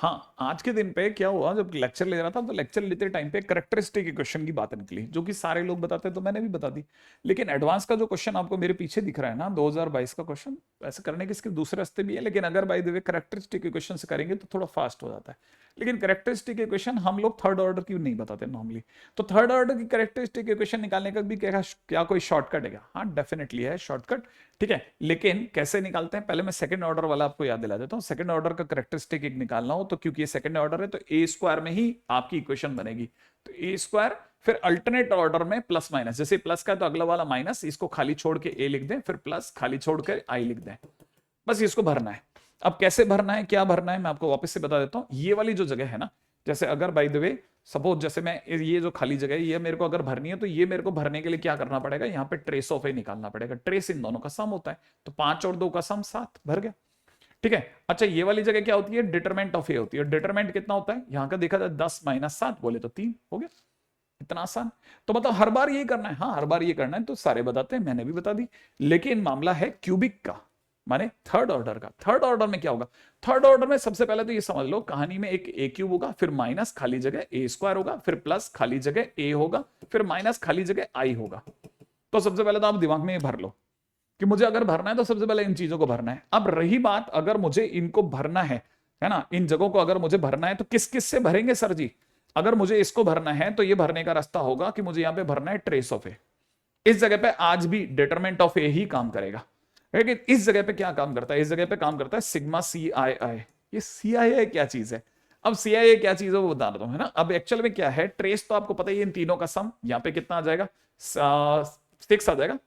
हाँ, आज के दिन पे क्या हुआ, जब लेक्चर ले रहा था तो लेक्चर लेते टाइम पे करेक्टरिस्टिक इक्वेशन की बात निकली, जो कि सारे लोग बताते हैं तो मैंने भी बता दी। लेकिन एडवांस का जो क्वेश्चन आपको मेरे पीछे दिख रहा है ना, 2022 का क्वेश्चन, ऐसे करने के इसके दूसरे रास्ते भी है, लेकिन अगर by the way characteristic equation से करेंगे तो थोड़ा फास्ट हो जाता है। लेकिन करेक्टरिस्टिक इक्वेशन हम लोग थर्ड ऑर्डर की नहीं बताते नॉर्मली। तो थर्ड ऑर्डर की करेक्टरिस्टिक इक्वेशन निकालने का भी क्या कोई शॉर्टकट है क्या? हाँ, डेफिनेटली है शॉर्टकट। ठीक है, लेकिन कैसे निकालते हैं, पहले मैं सेकंड ऑर्डर वाला आपको याद दिला देता हूँ। सेकंड ऑर्डर का करेक्टरिस्टिक एक निकालना हो तो, क्योंकि ये सेकंड ऑर्डर है, तो ए स्क्वायर में ही आपकी इक्वेशन बनेगी। तो ए स्क्वायर, फिर अल्टरनेट ऑर्डर में प्लस माइनस, जैसे प्लस का तो अगला वाला माइनस, इसको खाली छोड़ के ए लिख दें, फिर प्लस खाली छोड़ कर आई लिख दें। बस इसको भरना है। अब कैसे भरना है, क्या भरना है, मैं आपको वापस से बता देता हूँ। ये वाली जो जगह है ना, जैसे अगर बाय द वे सपोज, जैसे मैं ये जो खाली जगह है ये मेरे को अगर भरनी है, तो ये मेरे को भरने के लिए क्या करना पड़ेगा, यहाँ पे ट्रेस ऑफ ए निकालना पड़ेगा। ट्रेस इन दोनों का सम होता है, तो 5 और 2 का सम 7, भर गया। ठीक है, अच्छा ये वाली जगह क्या होती है, डिटरमेंट ऑफ ए होती है। डिटरमेंट कितना होता है, यहाँ का देखा जाए 10 माइनस 7 बोले तो 3 हो गया। इतना आसान। तो मतलब हर बार ये करना है? हाँ, हर बार ये करना है, तो सारे बताते हैं, मैंने भी बता दी। लेकिन मामला है क्यूबिक का, माने थर्ड ऑर्डर का। थर्ड ऑर्डर में क्या होगा, थर्ड ऑर्डर में सबसे पहले तो ये समझ लो, कहानी में एक ए क्यूब होगा, फिर माइनस खाली जगह ए स्क्वायर होगा, फिर प्लस खाली जगह ए होगा, फिर माइनस खाली जगह आई होगा। तो सबसे पहले तो आप दिमाग में ये भर लो कि मुझे अगर भरना है तो सबसे पहले इन चीजों को भरना है। अब रही बात, अगर मुझे इनको भरना है ना, इन जगहों को अगर मुझे भरना है तो किस किस से भरेंगे सर जी? अगर मुझे इसको भरना है तो ये भरने का रास्ता होगा कि मुझे यहां पे भरना है ट्रेस ऑफ ए। इस जगह पे आज भी डिटरमेंट ऑफ ए ही काम करेगा, लेकिन इस जगह पे क्या काम करता है, इस जगह पे काम करता है सिग्मा सी आई आई। ये सी आई आई क्या चीज है? अब सी आई आई क्या चीज है वो बता रहा हूं, है ना। अब एक्चुअल में क्या है, ट्रेस तो आपको पता ही है, इन तीनों का सम यहाँ पे कितना आ जाएगा, 6 आ जाएगा।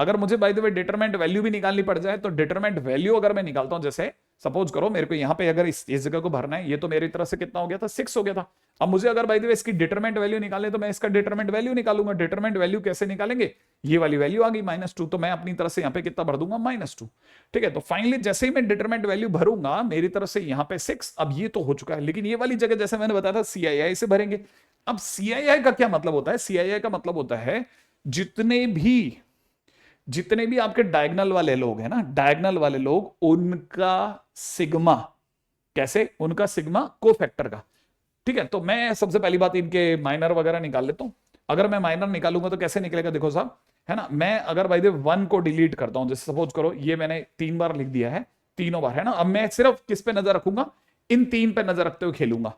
अगर मुझे by the way determent value भी निकालनी पड़ जाए, तो डिटरमेंट वैल्यू अगर मैं निकालता हूं, जैसे सपोज करो मेरे को यहां पे अगर इस जगह को भरना है, ये तो मेरी तरफ से कितना हो गया था, 6 हो गया था। अब मुझे अगर बाय द वे इसकी डिटरमेंट वैल्यू निकाले, तो मैं इसका डिटरमेंट वैल्यू निकालूंगा। डिटरमेंट वैल्यू कैसे निकालेंगे, ये वाली वैल्यू आ गई -2, तो मैं अपनी तरफ से यहाँ पे कितना भर दूंगा, -2। ठीक है, तो फाइनली जैसे ही मैं डिटरमेंट वैल्यू भरूंगा, मेरी तरफ से यहाँ पे 6, अब ये तो हो चुका है, लेकिन ये वाली जगह जैसे मैंने बताया था CII से भरेंगे। अब CII का क्या मतलब होता है, CII का मतलब होता है जितने भी आपके डायगनल वाले लोग हैं ना, डायगनल वाले लोग, उनका सिग्मा, कैसे, उनका सिग्मा कोफैक्टर का। ठीक है, तो मैं सबसे पहली बात इनके माइनर वगैरह निकाल लेता हूं। अगर मैं माइनर निकालूंगा तो कैसे निकलेगा, देखो साहब, है ना, मैं अगर बाय द 1 को डिलीट करता हूं, जैसे सपोज करो ये मैंने 3 बार लिख दिया है, तीनों बार, है ना। अब मैं सिर्फ किस पे नजर रखूंगा, इन 3 पे नजर रखते हुए खेलूंगा।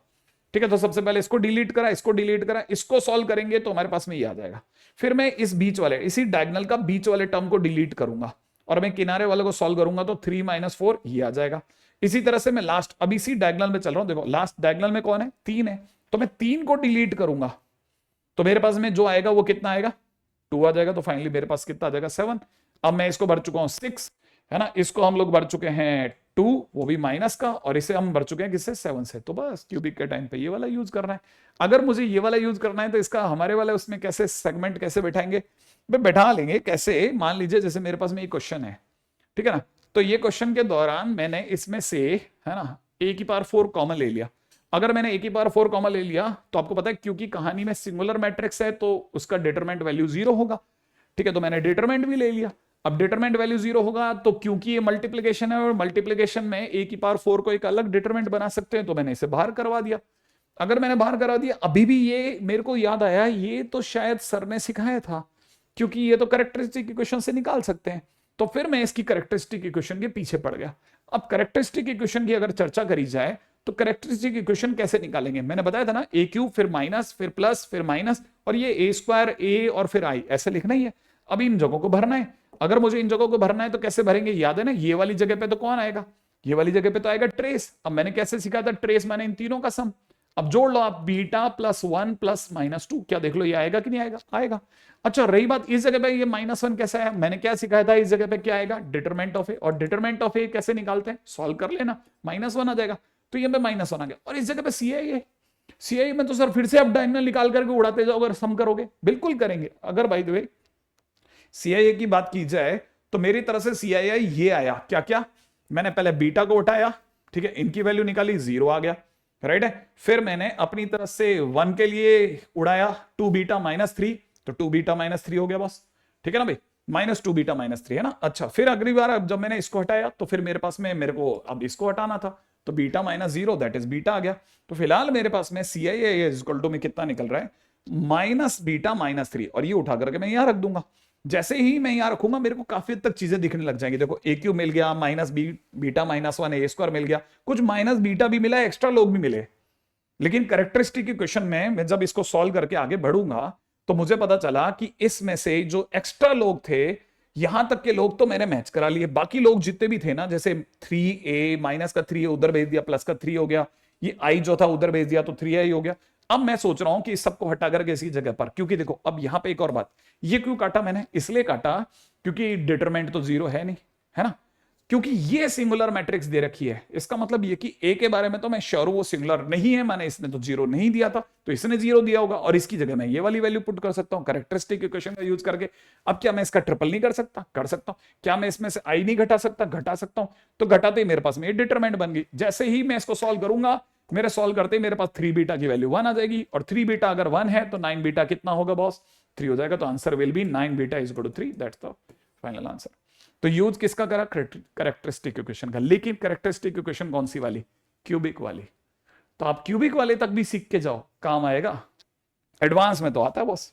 ठीक है, तो सबसे पहले इसको डिलीट करा, इसको डिलीट करा, इसको सॉल्व करेंगे तो हमारे पास में ये आ जाएगा। फिर मैं इस बीच वाले, इसी डायगनल का बीच वाले टर्म को डिलीट करूंगा, और मैं किनारे वाले को सॉल्व करूंगा, तो 3 - 4 ये आ जाएगा। इसी तरह से मैं लास्ट, अब इसी डायगनल में चल रहा हूं, देखो लास्ट डायगनल में कौन है, 3 है, तो मैं 3 को डिलीट करूंगा, तो मेरे पास में जो आएगा वो कितना आएगा, 2 आ जाएगा। तो फाइनली मेरे पास कितना आ जाएगा, 7। अब मैं इसको भर चुका हूं 6, है ना, इसको हम लोग भर चुके हैं 2, वो भी माइनस का, और इसे हम भर चुके हैं किससे, 7 से। तो बस क्यूबिक के टाइम पे ये वाला यूज करना है। अगर मुझे ये वाला यूज करना है तो इसका हमारे वाला उसमें कैसे सेगमेंट कैसे बैठाएंगे, बैठा लेंगे कैसे, मान लीजिए जैसे मेरे पास में एक क्वेश्चन है, ठीक है ना, तो ये क्वेश्चन के दौरान मैंने इसमें से, है ना, a⁴ कॉमन ले लिया। अगर मैंने a⁴ कॉमन ले लिया, तो आपको पता है क्योंकि कहानी में सिंगुलर मैट्रिक्स है, तो उसका डिटरमेंट वैल्यू 0 होगा। ठीक है, तो मैंने डिटरमेंट भी ले लिया। अब डिटरमेंट वैल्यू 0 होगा, तो क्योंकि ये मल्टीप्लीकेशन है, और मल्टीप्लीकेशन में a⁴ को एक अलग डिटरमेंट बना सकते हैं, तो मैंने इसे बाहर करवा दिया। अगर मैंने बाहर करवा दिया, अभी भी ये मेरे को याद आया, ये तो शायद सर ने सिखाया था, क्योंकि ये तो कैरेक्टरिस्टिक इक्वेशन से निकाल सकते हैं। तो फिर मैं इसकी कैरेक्टरिस्टिक इक्वेशन के पीछे पड़ गया। अब कैरेक्टरिस्टिक इक्वेशन की अगर चर्चा करी जाए, तो कैरेक्टरिस्टिक इक्वेशन कैसे निकालेंगे, मैंने बताया था ना, ए क्यूब, फिर माइनस, फिर प्लस, फिर माइनस, और ये ए स्क्वायर, ए और फिर आई, ऐसे लिखना ही है। अब इन जगहों को भरना है। अगर मुझे इन जगहों को भरना है तो कैसे भरेंगे, याद है ना, ये वाली जगह पे तो कौन आएगा, ये वाली जगह पे तो आएगा ट्रेस। अब मैंने कैसे सिखाया था, ट्रेस माने इन तीनों का सम। अब जोड़ लो आप, बीटा +1 + -2, क्या देख लो ये आएगा कि नहीं आएगा, आएगा। अच्छा रही बात इस जगह पे, ये -1 कैसा है, मैंने क्या सिखाया था, इस जगह पे क्या आएगा, डिटरमेंट ऑफ ए। और डिटरमेंट ऑफ ए कैसे निकालते हैं, सॉल्व कर लेना, -1 आ जाएगा, तो ये पे -1 आ गया। और इस जगह पे CI में तो सर फिर से आप डायगोनल निकाल करके उड़ाते जाओ, अगर सम करोगे, बिल्कुल करेंगे। अगर बाय द वे CI की बात की जाए, तो मेरी तरफ से CI ये आया, क्या क्या, मैंने पहले बीटा को उठाया, ठीक है, इनकी वैल्यू निकाली, 0 आ गया, राइट है। फिर मैंने अपनी तरफ से 1 के लिए उड़ाया, 2 बीटा -3, तो 2 बीटा -3 हो गया बस, ठीक है ना भाई, -2 बीटा -3, है ना। अच्छा फिर अगली बार जब मैंने इसको हटाया, तो फिर मेरे पास में, मेरे को अब इसको हटाना था, तो beta minus zero that is beta आ गया। तो फिलहाल मेरे पास में C I is equal to में कितना निकल रहा है, माइनस बीटा माइनस 3, और ये उठा करके मैं यहां रख दूंगा। जैसे ही मैं यहां रखूंगा मेरे को काफी हद तक चीजें दिखने लग जाएंगी। देखो ए क्यू मिल गया, माइनस बीटा माइनस 1 ए स्क्वायर मिल गया, कुछ माइनस बीटा भी मिला, एक्स्ट्रा लोग भी मिले। लेकिन कैरेक्टरिस्टिक इक्वेशन में मैं जब इसको सॉल्व करके आगे बढ़ूंगा तो मुझे पता चला कि इसमें से जो एक्स्ट्रा लोग थे, यहां तक के लोग तो मैंने मैच करा लिए, बाकी लोग जितने भी थे ना, जैसे 3a माइनस का 3 उधर भेज दिया, प्लस का 3 हो गया, ये i जो था उधर भेज दिया तो 3i हो गया। अब मैं सोच रहा हूं कि इस सबको हटा करके इसी जगह पर, क्योंकि देखो अब यहां पे एक और बात, ये क्यों काटा मैंने, इसलिए काटा क्योंकि डिटरमिनेंट तो जीरो है नहीं, है ना, क्योंकि ये सिंगुलर मैट्रिक्स दे रखी है। इसका मतलब ये कि ए के बारे में तो मैं श्योर हूं वो सिंगुलर नहीं है, माने इसने तो जीरो नहीं दिया था तो इसने जीरो दिया होगा, और इसकी जगह मैं ये वाली वैल्यू पुट कर सकता हूं कैरेक्टरिस्टिक इक्वेशन का यूज करके। अब क्या मैं इसका ट्रिपल नहीं कर सकता, कर सकता हूं। क्या मैं इसमें से आई नहीं घटा सकता, घटा सकता हूं। तो घटाते ही मेरे पास में डिटरमिनेंट बन गई। जैसे ही मैं इसको सॉल्व करूंगा, मेरे सॉल्व करते ही मेरे पास 3 बीटा की वैल्यू 1 आ जाएगी, और 3 बीटा अगर 1 है तो 9 बीटा कितना होगा बॉस, 3 हो जाएगा। तो answer will be 9 beta is equal to 3, that's the final answer. तो यूज किसका करा, कैरेक्टरिस्टिक इक्वेशन का। लेकिन कैरेक्टरिस्टिक इक्वेशन कौन सी वाली, क्यूबिक वाली। तो आप क्यूबिक वाले तक भी सीख के जाओ, काम आएगा, एडवांस में तो आता है बॉस।